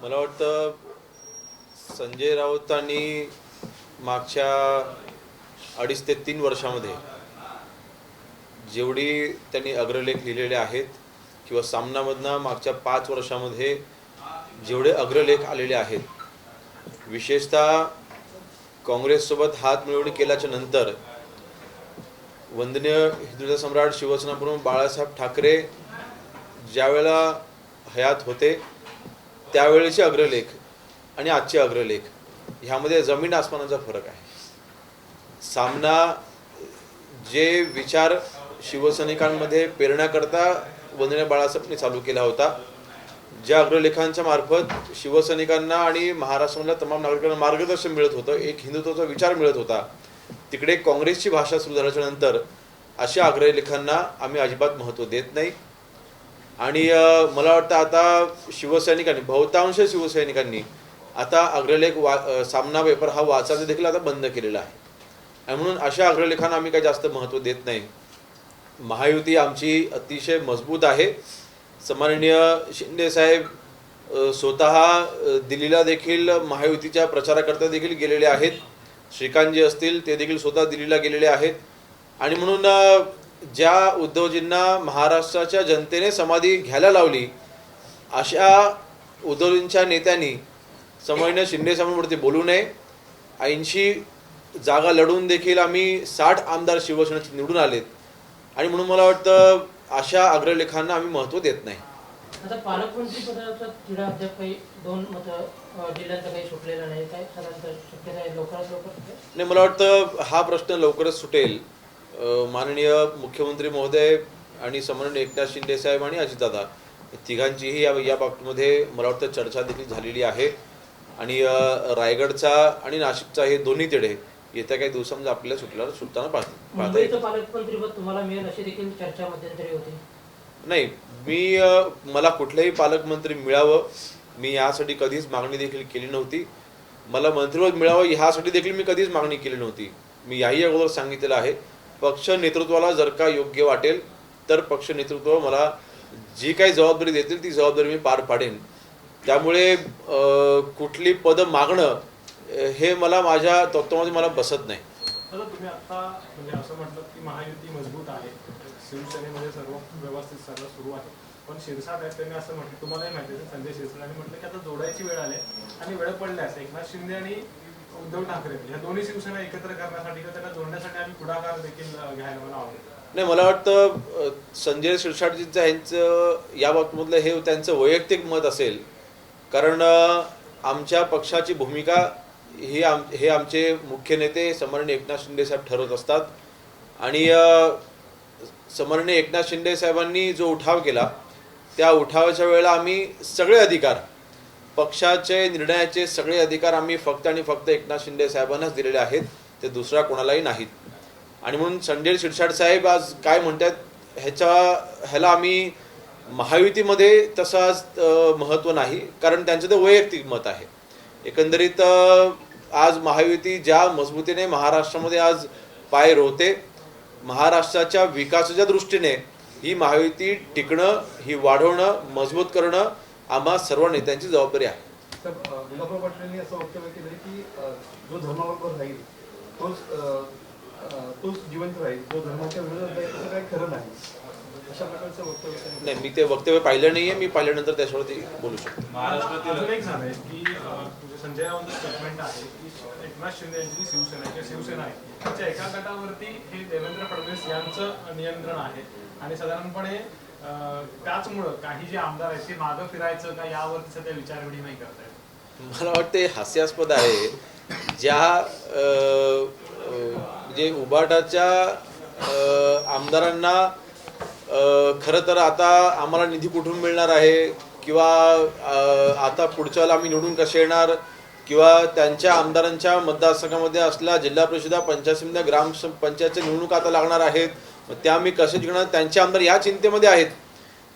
मला वाटतं संजय राऊतांनी मागच्या 2.5 ते 3 वर्षामध्ये जेवढी त्यांनी अग्रलेख लिहिलेले आहेत किंवा सामनामधनं मागच्या 5 वर्षामध्ये जेवढे अग्रलेख आलेले आहेत, विशेषतः काँग्रेससोबत हात मिळवणी केल्याच्या नंतर वंदनीय हिंदुत्व सम्राट शिवसेनाप्रमुख बाळासाहेब ठाकरे ज्यावेळेला हयात होते त्यावेळेचे अग्रलेख आणि आजचे अग्रलेख ह्यामध्ये जमीन आसमानाचा फरक आहे. सामना जे विचार शिवसैनिकांमध्ये पेरण्याकरता वंदनीय बाळासाहेबांनी चालू केला होता, ज्या अग्रलेखांच्या मार्फत शिवसैनिकांना आणि महाराष्ट्रामधल्या तमाम नागरिकांना मार्गदर्शन मिळत होतं, एक हिंदुत्वाचा विचार मिळत होता, तिकडे काँग्रेसची भाषा सुरू झाल्याच्या नंतर अशा अग्रलेखांना आम्ही अजिबात महत्त्व देत नाही. आणि मला वाटतं आता शिवसैनिकांनी, बहुतांश शिवसैनिकांनी आता अग्रलेख सामना पेपर हा वाचायला देखील आता बंद केलेला आहे. आणि म्हणून अशा अग्रलेखांना आम्ही काही जास्त महत्त्व देत नाही. महायुती आमची अतिशय मजबूत आहे. सन्माननीय शिंदेसाहेब स्वतः दिल्लीला देखील महायुतीच्या प्रचाराकरता देखील गेलेले आहेत. श्रीकांतजी असतील ते देखील स्वतः दिल्लीला गेलेले आहेत. आणि म्हणून ज्या उद्धवजींना महाराष्ट्राच्या जनतेने समाधी घ्यायला लावली, अशा उद्धवजींच्या नेत्यांनी सन्माननीय शिंदेसाहेबांवरती बोलू नये. 80 जागा लढून देखील आम्ही 60 आमदार शिवसेनेचे निवडून आलेत. आणि म्हणून मला वाटतं अशा अग्रलेखांना आम्ही महत्त्व देत नाही. आता पालकमंत्री पदाचा तिढा अद्याप काही 2 मतं जिल्ह्यांचा काही सुटलेला नाही, काय साधारणतः शक्यता आहे लवकरात लवकर? नाही, मला वाटतं हा प्रश्न लवकरच सुटेल. माननीय मुख्यमंत्री महोदय आणि सन्माननीय एकनाथ शिंदे साहेब आणि अजितदादा तिघांचीही या बाबतीमध्ये मला वाटतं चर्चा देखील झालेली आहे. आणि रायगडचा आणि नाशिकचा हे दोन्ही तिढे येत्या काही दिवसांमध्ये आपल्याला सुटताना पाहता येईल. पालकमंत्रीपद तुम्हाला मिळेल अशी देखील चर्चा मध्यंतरी होती. नाही, मला कुठलेही पालकमंत्री मिळावं मी यासाठी कधीच मागणी देखील केली नव्हती. मला मंत्रिपद मिळावं ह्यासाठी देखील मी कधीच मागणी केली नव्हती. मी याही अगोदर सांगितलेलं आहे, पक्ष नेतृत्वाला जर का योग्य वाटेल तर पक्ष नेतृत्व मला जी काही जबाबदारी देतील ती जबाबदारी मी पार पाडेन. त्यामुळे कुठली पदं मागणं हे मला माझ्या तत्वामध्ये मला बसत नाही. तुम्ही आता म्हणजे असं म्हटलं की महायुती मजबूत आहे, शिवसेनेमध्ये सर्व व्यवस्थित सर्व सुरू आहे, पण शिरसाट आहेत त्यांनी असं म्हटलं, तुम्हालाही माहिती आहे संजय शिरसाटांनी म्हटलं की आता जोडायची वेळ आली आणि वेळ पडल्यास एकनाथ शिंदे आणि उद्धव ठाकरे या दोन्ही शिवसेना एकत्र करण्यासाठी किंवा त्यांना जोडण्यासाठी आम्ही पुढाकार देखील घ्यायला मला आवडेल. नाही, मला वाटतं संजय शिरसाटजींचं ह्यांचं या बाबतीमधलं हे त्यांचं वैयक्तिक मत असेल. कारण आमच्या पक्षाची भूमिका हे आमचे मुख्य नेते सन्माननीय एकनाथ शिंदे साहेब ठरवत असतात. आणि सन्माननीय एकनाथ शिंदे साहेबांनी जो उठाव केला त्या उठावाच्या वेळेला आम्ही सगळे अधिकार, पक्षाचे निर्णयाचे सगळे अधिकार आम्ही फक्त आणि फक्त एकनाथ शिंदे साहेबांनाच दिलेले आहेत, ते दुसऱ्या कोणालाही नाहीत. आणि म्हणून संजय शिरसाट साहेब आज काय म्हणतात ह्याला आम्ही महायुतीमध्ये तसं आज महत्त्व नाही, कारण त्यांचं ते वैयक्तिक मत आहे. एकंदरीत आज महायुती ज्या मजबूतीने महाराष्ट्रामध्ये आज पाय रोवते, महाराष्ट्राच्या विकासाच्या दृष्टीने ही महायुती टिकणं, ही वाढवणं, मजबूत करणं आम्हा सर्व नेत्यांची जबाबदारी आहे. गुलाबराव पाटलांनी असं वक्तव्य केलं की जो धर्माबरोबर राहील तोच जिवंत राहील, जो धर्माच्या विरोधात राहील असं काही खरं नाही, अशा प्रकारचं वक्तव्य. नाही, मी ते वक्तव्य पाहिलं नाहीये. मी पाहिल्यानंतर त्याच्यावरती बोलू शकतो. महाराष्ट्रातील एक झालंय की संजय राऊतांचं स्टेटमेंट आहे की एकनाथ शिंदे यांची शिवसेना आहे त्याच्या एका गटावरती हे देवेंद्र फडणवीस यांचं नियंत्रण आहे आणि साधारणपणे त्याचमुळं काही जे आमदार आहेत ते मागं फिरायचं का यावरती सध्या विचारविनिमय करतायत. मला वाटते हास्यास्पद आहे ज्या जे उबाटाच्या आमदारांना खरं तर आता आम्हाला निधी कुठून मिळणार आहे किंवा आता पुढच्या वेळेला आम्ही निवडून कसे येणार किंवा त्यांच्या आमदारांच्या मतदारसंघामध्ये असल्या जिल्हा परिषदा, पंचायत समित्या, ग्रामपंचायतच्या निवडणुका आता लागणार आहेत, त्या आम्ही कसे जिंकणार, त्यांचे आमदार या चिंतेमध्ये आहेत.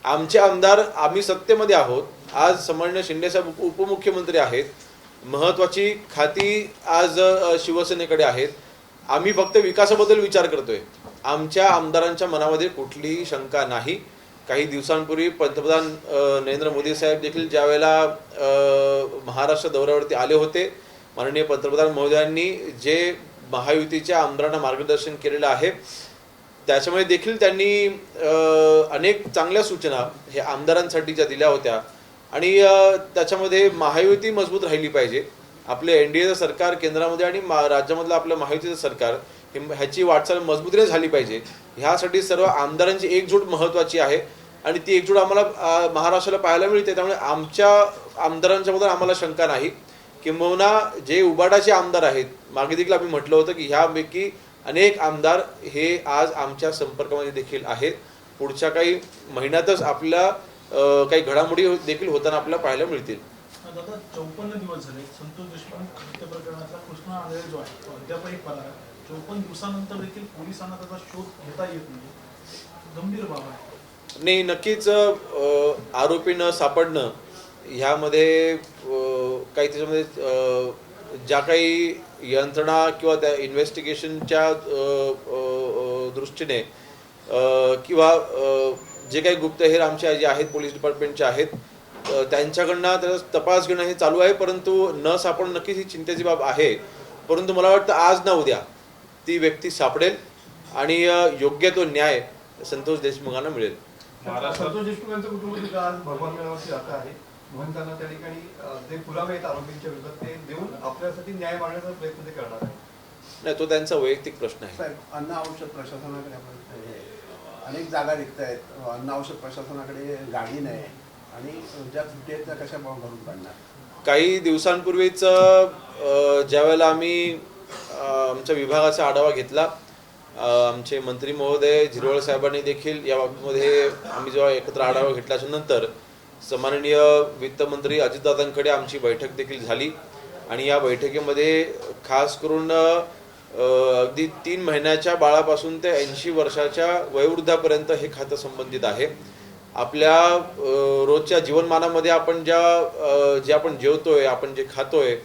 आमचे आमदार, आम्ही सत्तेमध्ये आहोत. आज सन्माननीय शिंदेसाहेब उपमुख्यमंत्री आहेत, महत्त्वाची खाती आज शिवसेनेकडे आहेत. आम्ही फक्त विकासाबद्दल विचार करतोय. आमच्या आमदारांच्या मनामध्ये कुठलीही शंका नाही. काही दिवसांपूर्वी पंतप्रधान नरेंद्र मोदी साहेब देखील ज्या वेळेला महाराष्ट्र दौऱ्यावरती आले होते, माननीय पंतप्रधान महोदयांनी जे महायुतीच्या आमदारांना मार्गदर्शन केलेलं आहे त्याच्यामुळे देखील त्यांनी अनेक चांगल्या सूचना हे आमदारांसाठीच्या दिल्या होत्या आणि त्याच्यामध्ये महायुती मजबूत राहिली पाहिजे. आपले NDAचं सरकार केंद्रामध्ये आणि राज्यामधलं आपलं महायुतीचं सरकार ह्याची वाटचाल मजबूतीने झाली पाहिजे. ह्यासाठी सर्व आमदारांची एकजूट महत्त्वाची आहे आणि ती एकजूट आम्हाला महाराष्ट्राला पाहायला मिळते. त्यामुळे आमच्या आमदारांच्याबद्दल आम्हाला शंका नाही. किंबहुना जे उबाटाचे आमदार आहेत, मागे देखील आम्ही म्हटलं होतं की ह्यापैकी अनेक आमदार हे आज आमच्या संपर्कामध्ये देखील आहेत. पुढच्या काही महिन्यातच आपल्या काही घडामोडी देखील होताना आपल्याला पाहायला मिळतील. दादा 54 दिवस झाले संतोष देशमुख हत्या प्रकरणाचा कृष्णा आंधळे जो आहे तो अद्यापही फरार आहे. 54 दिवसानंतर देखील पोलिसांना त्याचा शोध घेता येत नाही, गंभीर बाब आहे. नाही, नक्कीच आरोपी न सापडणं ह्यामध्ये काही त्याच्यामध्ये ज्या काही यंत्रणा किंवा त्या इन्व्हेस्टिगेशनच्या दृष्टीने किंवा जे काही गुप्तहेर आमचे जे आहेत पोलीस डिपार्टमेंटचे आहेत त्यांच्याकडनं त्याचा तपास घेणं हे चालू आहे. परंतु न सापडणं नक्कीच ही चिंतेची बाब आहे. परंतु मला वाटतं आज ना उद्या ती व्यक्ती सापडेल आणि योग्य तो न्याय संतोष देशमुखांना मिळेल. संतोष देशमुख यांचं कुटुंब सुद्धा आज भगवान मेळाव्यावरती जात आहे. म्हणून त्यांना त्या ठिकाणी जे पुरावे आहेत आरोपींच्या विरोधात ते देऊन आपल्यासाठी न्याय मागण्याचा प्रयत्न ते करणार आहे. नाही, तो त्यांचा वैयक्तिक प्रश्न आहे. साहेब, अन्न औषध प्रशासनाकडे आपण अनेक जागा निघत आहेत, अन्न औषध प्रशासनाकडे गाडी नाही आणि ज्या सुट्टी आहेत त्या कशा भरून काढणार? काही दिवसांपूर्वीच ज्या वेळेला आम्ही आमच्या विभागाचा आढावा घेतला, आमचे मंत्री महोदय झिरवळ साहेबांनी देखील या बाबतीमध्ये आम्ही जेव्हा एकत्र आढावा घेतल्याच्या नंतर सन्माननीय वित्तमंत्री अजितदादांकडे आमची बैठक देखील झाली आणि या बैठकीमध्ये खास करून अगदी 3 महिन्याच्या बाळापासून ते 80 वर्षाच्या वयोवृद्धापर्यंत हे खातं संबंधित आहे. आपल्या रोजच्या जीवनमानामध्ये आपण जे आपण जेवतोय, आपण जे खातोय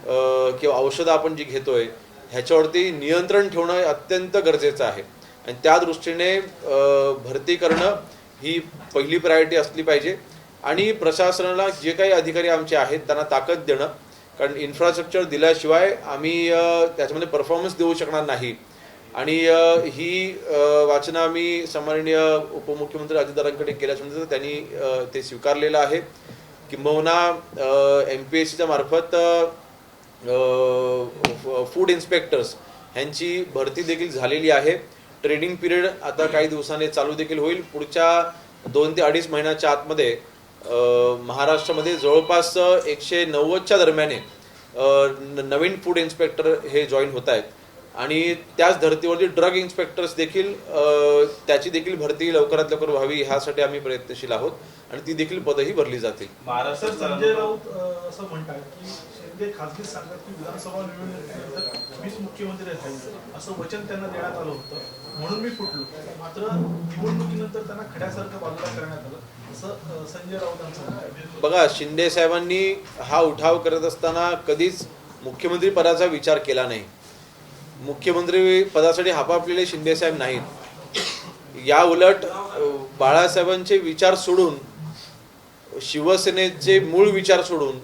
किंवा औषधं आपण जी घेतोय ह्याच्यावरती नियंत्रण ठेवणं अत्यंत गरजेचं आहे आणि त्या दृष्टीने भरती करणं ही पहिली प्रायोरिटी असली पाहिजे आणि प्रशासनाला जे काही अधिकारी आमचे आहेत त्यांना ताकद देणं, कारण इन्फ्रास्ट्रक्चर दिल्याशिवाय आम्ही त्याच्यामध्ये परफॉर्मन्स देऊ शकणार नाही. आणि ही वाचनं आम्ही सन्माननीय उपमुख्यमंत्री अजितदादांकडे केल्याच्यानंतर त्यांनी ते स्वीकारलेलं आहे. किंबहुना MPSCच्या मार्फत फूड इन्स्पेक्टर्स ह्यांची भरती देखील झालेली आहे. ट्रेनिंग पिरियड आता काही दिवसांनी चालू देखील होईल. पुढच्या 2 ते 2.5 महिन्याच्या आतमध्ये महाराष्ट्रामध्ये जवळपास 190च्या दरम्याने नवीन फूड इन्स्पेक्टर हे जॉईन होत आहेत आणि त्याच धर्तीवरती ड्रग इन्स्पेक्टर्स देखील त्याची देखील भरती लवकरात लवकर व्हावी ह्यासाठी आम्ही प्रयत्नशील आहोत आणि ती देखील पदही भरली जातील. महाराष्ट्र संजय राऊत असं म्हणतात की शिंदे खासगी सांगतात की विधानसभा निवडणुकीनंतर मीच मुख्यमंत्री राहील असं वचन त्यांना देण्यात आलं होतं, म्हणून मी फुटलो. मात्र निवडणुकीनंतर त्यांना खड्यासारखं बाजूला करण्यात आलं असं संजय राऊतांचं म्हणणं. बघा, शिंदे साहेबांनी हा उठाव करत असताना कधीच मुख्यमंत्री पदाचा विचार केला नाही. मुख्यमंत्री पदासाठी हापापलेले शिंदे साहेब नाहीत. या उलट बाळासाहेबांचे विचार सोडून, शिवसेनेचे मूळ विचार सोडून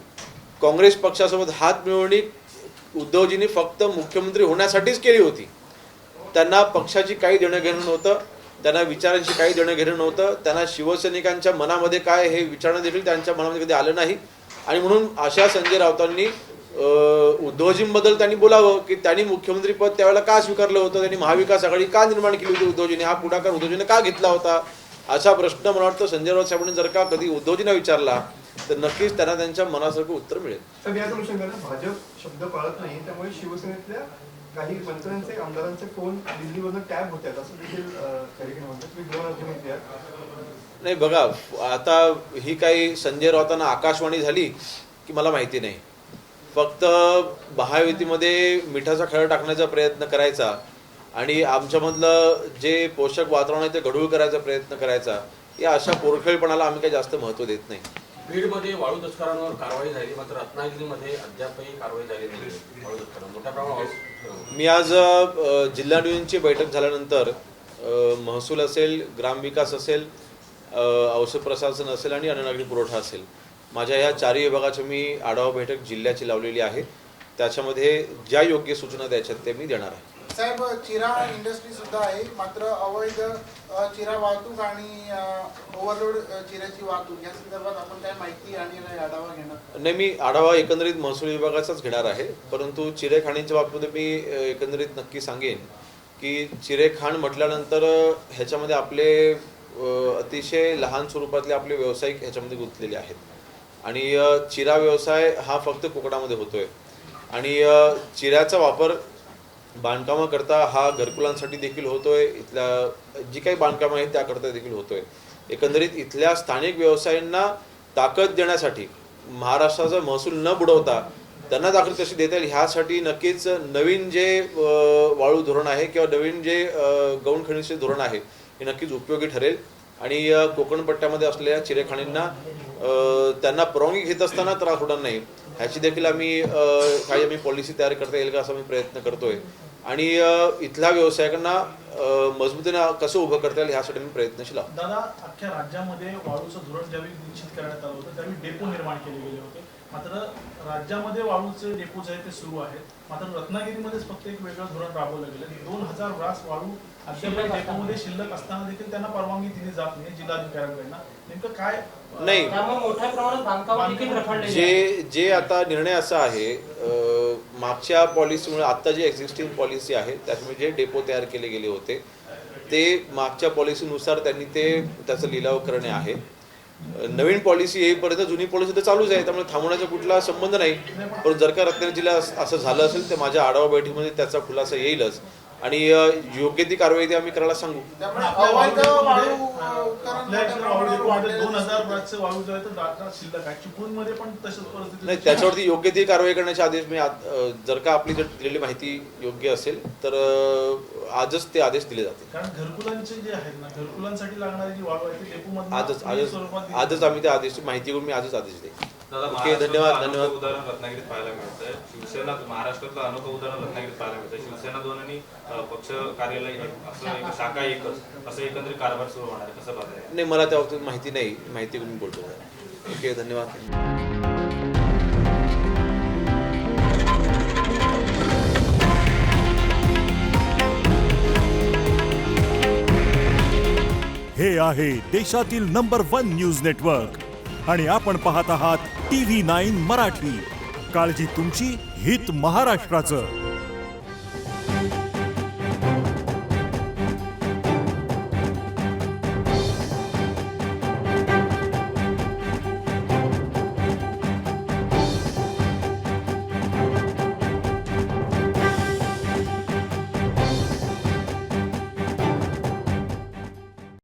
काँग्रेस पक्षासोबत हात मिळवणी उद्धवजींनी फक्त मुख्यमंत्री होण्यासाठीच केली होती. त्यांना पक्षाची काही देणं घेणं नव्हतं, त्यांना विचारांची काही देणं घेणं नव्हतं. त्यांना शिवसैनिकांच्या मनामध्ये काय हे विचारणं देखील त्यांच्या मनामध्ये कधी आलं नाही आणि म्हणून अशा संजय राऊतांनी उद्धवजींबद्दल त्यांनी बोलावं की त्यांनी मुख्यमंत्रीपद त्यावेळेला का स्वीकारलं होतं, त्यांनी महाविकास आघाडी का निर्माण केली होती उद्धवजींनी, हा पुढाकार उद्धवजींनी का घेतला होता, असा प्रश्न मला वाटतं संजय राऊत साहेबांनी जर का कधी उद्धवजींना विचारला तर नक्कीच त्यांना त्यांच्या मनासारखं उत्तर मिळेल. तर या अनुषंगाने भाजप शब्द पाळत नाही, त्यामुळे शिवसेनेतल्या काही मंत्र्यांचे आमदारांचे फोन दिल्लीवरून टॅब होतात असं देखील काही म्हणतात. तुम्ही दोन अर्थमंत्री आहात. नाही, बघा, आता ही काही संजय राऊतांना आकाशवाणी झाली की मला माहिती नाही. फक्त महायुतीमध्ये मिठाचा खडा टाकण्याचा प्रयत्न करायचा आणि आमच्यामधलं जे पोषक वातावरण आहे ते गढूळ करायचा प्रयत्न करायचा, या अशा पोरखेळपणाला आम्ही काही जास्त महत्त्व देत नाही. बीडमध्ये वाळू तस्करांवर कारवाई झाली, मात्र रत्नागिरीमध्ये अद्यापही कारवाई झाली नाही. वाळू तस्करांवर मोठ्या प्रमाणावर. मी आज जिल्हा डिव्हिजनची बैठक झाल्यानंतर महसूल असेल, ग्रामविकास असेल औषध प्रशासन असेल आणि अन्न नागरी पुरवठा असेल, माझ्या ह्या चारही विभागाची मी आढावा बैठक जिल्ह्याची लावलेली आहे. त्याच्यामध्ये ज्या योग्य सूचना द्यायच्यात ते मी देणार आहे. साहेब, चिरा इंडस्ट्री सुद्धा आहे, मात्र अवैध चिरा वाहतूक आणि ओव्हरलोड चिऱ्याची वाहतूक या संदर्भात आपण काय माहिती आणि आढावा घेणार? नाही, मी आढावा एकंदरीत महसूल विभागाचाच घेणार आहे. परंतु चिरेखाणींच्या बाबतीत मी एकंदरीत नक्की सांगेन की चिरेखाण म्हटल्यानंतर ह्याच्यामध्ये आपले अतिशय लहान स्वरूपातले आपले व्यावसायिक ह्याच्यामध्ये गुंतलेले आहेत आणि चिरा व्यवसाय हा फक्त कोकणामध्ये होतोय आणि चिऱ्याचा वापर बांधकामाकरता हा घरकुलांसाठी देखील होतोय, इथल्या जी काही बांधकामं आहेत त्याकरता देखील होतोय. एकंदरीत इथल्या स्थानिक व्यवसायांना ताकद देण्यासाठी, महाराष्ट्राचा महसूल न बुडवता त्यांना ताकद कशी देता येईल ह्यासाठी नक्कीच नवीन जे वाळू धोरण आहे किंवा नवीन जे गौण खनिजचे धोरण आहे हे नक्कीच उपयोगी ठरेल आणि कोकण पट्ट्यामध्ये असलेल्या चिरेखाणींना त्यांना परवानगी घेत असताना त्रास होणार नाही ह्याची देखील आम्ही पॉलिसी तयार करता येईल का असा मी प्रयत्न करतोय आणि इथल्या व्यावसायिकांना मजबूतीने कसं उभं करता येईल ह्यासाठी मी प्रयत्नशील आहे. दादा, अख्ख्या राज्यामध्ये वाळूचं धोरण ज्यावेळी निश्चित करण्यात आलं होतं त्यावेळी डेपो निर्माण केले गेले होते. मात्र राज्यामध्ये वाळूचे डेपो जे आहेत ते सुरू आहेत. मात्र रत्नागिरीमध्येच फक्त एक वेगळं धोरण राबवलं गेलं. 2000 ब्रास वाळू अद्याप डेपोमध्ये शिल्लक असताना देखील त्यांना परवानगी दिली जात नाही जिल्हाधिकाऱ्यांकडनं. नेमकं काय नाही, मोठ्या प्रमाणात बांधकाम देखील रखडले. जे आता निर्णय असा आहे, मागच्या पॉलिसीमुळे आता जी एक्झिस्टिंग पॉलिसी आहे त्याच्यामुळे जे डेपो तयार केले गेले होते ते मागच्या पॉलिसीनुसार त्यांनी त्याचा लिलाव करणे आहे. नवीन पॉलिसी येईपर्यंत जुनी पॉलिसी तर चालूच आहे, त्यामुळे थांबवण्याचा कुठला संबंध नाही. पण जर का रत्नागिरी जिल्ह्यात असं झालं असेल तर माझ्या आढावा बैठकीमध्ये त्याचा खुलासा येईलच आणि योग्य ती कारवाई ती आम्ही करायला सांगू. 2000 ब्रासचे वाळू जो आहे तो दाखला शिल्लक आहे. चिपळूणमध्ये पण तशाच परिस्थिती नाही, त्याच्यावरती योग्य ती कारवाई करण्याचे आदेश मी जर का आपली जर दिलेली माहिती योग्य असेल तर आजच ते आदेश दिले जातील. कारण घरकुलांचे जे आहेत ना, घरकुलांसाठी लागणारी जी वाळू आहे ती डेपोमध्ये आजच आम्ही त्या आदेशची माहिती घेऊन मी आजच आदेश देईन. ओके, धन्यवाद. उदाहरण रत्नागिरीत पाहायला मिळतंय. शिवसेना महाराष्ट्रातलं अनोखं उदाहरण रत्नागिरीत पाहायला मिळतंय. शिवसेना 2 आणि पक्ष कार्यालय असं एक शाखा एकच असं एकंदरीत कारभार सुरू होणार आहे, कसं बघायला? नाही, मला त्या बाबतीत माहिती नाही, माहिती घेऊन बोलतो. ओके, धन्यवाद. हे आहे देशातील नंबर 1 न्यूज नेटवर्क आणि आपण पाहत आहात TV9 मराठी. काळजी तुमची, हित महाराष्ट्राचं.